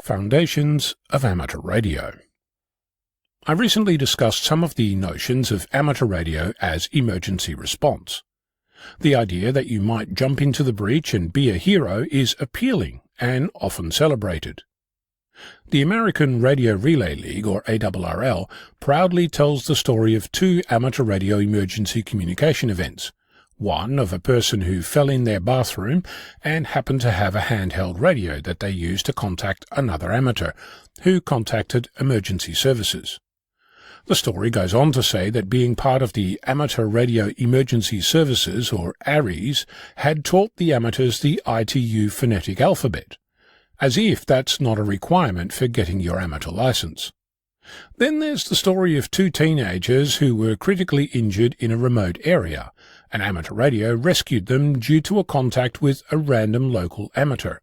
Foundations of Amateur Radio. I recently discussed some of the notions of amateur radio as emergency response. The idea that you might jump into the breach and be a hero is appealing and often celebrated. The American Radio Relay League, or ARRL, proudly tells the story of two amateur radio emergency communication events. One of a person who fell in their bathroom and happened to have a handheld radio that they used to contact another amateur, who contacted emergency services. The story goes on to say that being part of the Amateur Radio Emergency Services, or ARES, had taught the amateurs the ITU phonetic alphabet, as if that's not a requirement for getting your amateur license. Then there's the story of two teenagers who were critically injured in a remote area. An amateur radio rescued them due to a contact with a random local amateur.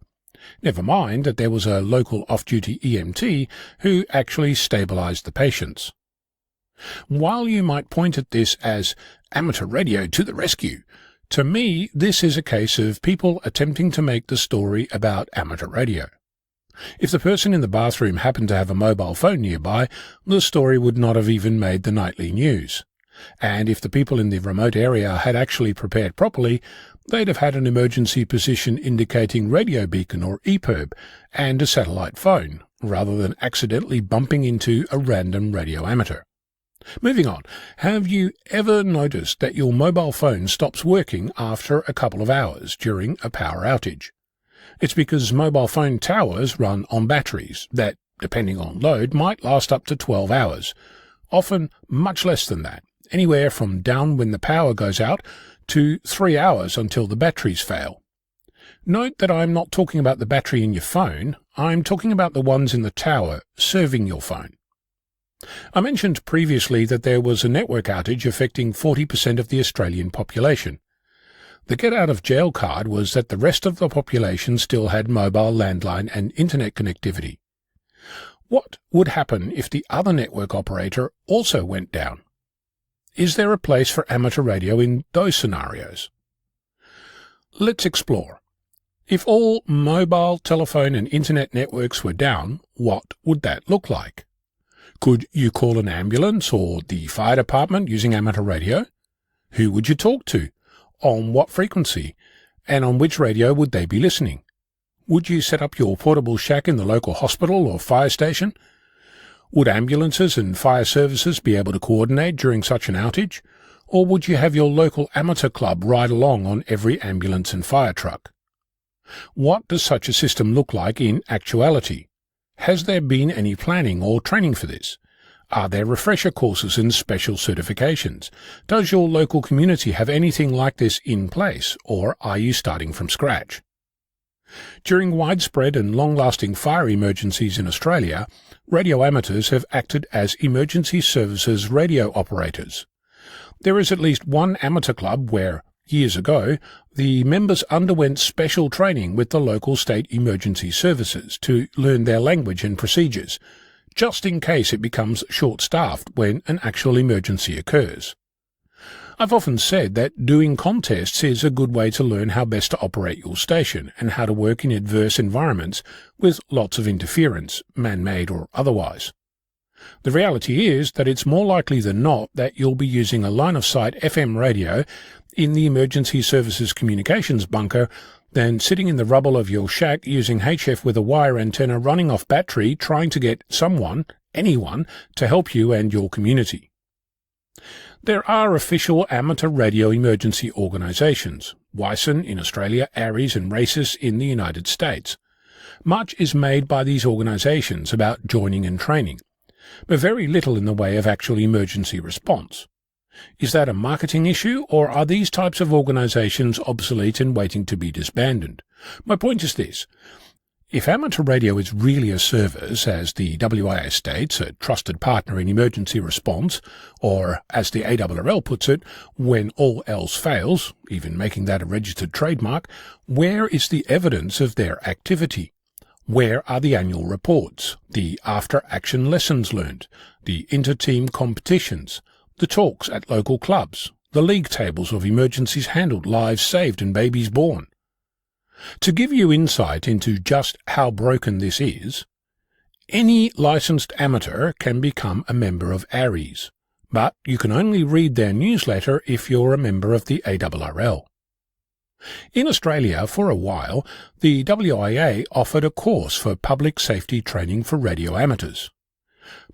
Never mind that there was a local off-duty EMT who actually stabilized the patients. While you might point at this as amateur radio to the rescue, to me this is a case of people attempting to make the story about amateur radio. If the person in the bathroom happened to have a mobile phone nearby, the story would not have even made the nightly news. And if the people in the remote area had actually prepared properly, they'd have had an emergency position indicating radiobeacon or EPIRB and a satellite phone, rather than accidentally bumping into a random radio amateur. Moving on, have you ever noticed that your mobile phone stops working after a couple of hours during a power outage? It's because mobile phone towers run on batteries that, depending on load, might last up to 12 hours, often much less than that, anywhere from down when the power goes out to 3 hours until the batteries fail. Note that I'm not talking about the battery in your phone, I'm talking about the ones in the tower serving your phone. I mentioned previously that there was a network outage affecting 40% of the Australian population. The get-out-of-jail card was that the rest of the population still had mobile, landline and internet connectivity. What would happen if the other network operator also went down? Is there a place for amateur radio in those scenarios? Let's explore. If all mobile, telephone and internet networks were down, what would that look like? Could you call an ambulance or the fire department using amateur radio? Who would you talk to? On what frequency? And on which radio would they be listening? Would you set up your portable shack in the local hospital or fire station? Would ambulances and fire services be able to coordinate during such an outage? Or would you have your local amateur club ride along on every ambulance and fire truck? What does such a system look like in actuality? Has there been any planning or training for this? Are there refresher courses and special certifications? Does your local community have anything like this in place, or are you starting from scratch? During widespread and long-lasting fire emergencies in Australia, radio amateurs have acted as emergency services radio operators. There is at least one amateur club where, years ago, the members underwent special training with the local state emergency services to learn their language and procedures, just in case it becomes short-staffed when an actual emergency occurs. I've often said that doing contests is a good way to learn how best to operate your station and how to work in adverse environments with lots of interference, man-made or otherwise. The reality is that it's more likely than not that you'll be using a line-of-sight FM radio in the emergency services communications bunker than sitting in the rubble of your shack using HF with a wire antenna running off battery trying to get someone, anyone, to help you and your community. There are official amateur radio emergency organisations, WISON in Australia, ARES and RACIS in the United States. Much is made by these organisations about joining and training, but very little in the way of actual emergency response. Is that a marketing issue, or are these types of organisations obsolete and waiting to be disbanded? My point is this. If amateur radio is really a service, as the WIA states, a trusted partner in emergency response, or, as the ARRL puts it, when all else fails, even making that a registered trademark, where is the evidence of their activity? Where are the annual reports, the after-action lessons learned, the inter-team competitions, the talks at local clubs, the league tables of emergencies handled, lives saved and babies born? To give you insight into just how broken this is, Any licensed amateur can become a member of ARIES, but you can only read their newsletter if you're a member of the ARRL. In Australia, for a while, the WIA offered a course for public safety training for radio amateurs,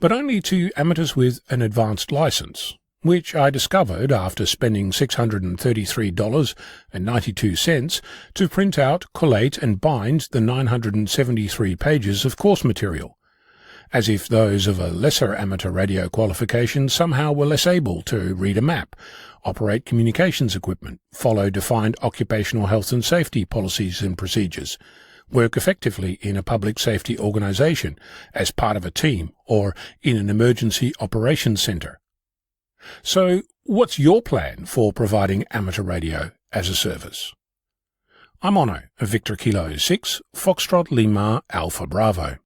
but only to amateurs with an advanced licence, which I discovered after spending $633.92 to print out, collate and bind the 973 pages of course material, as if those of a lesser amateur radio qualification somehow were less able to read a map, operate communications equipment, follow defined occupational health and safety policies and procedures, work effectively in a public safety organisation as part of a team or in an emergency operations centre. So, what's your plan for providing amateur radio as a service? I'm Ono of Victor Kilo 6, Foxtrot Lima Alpha Bravo.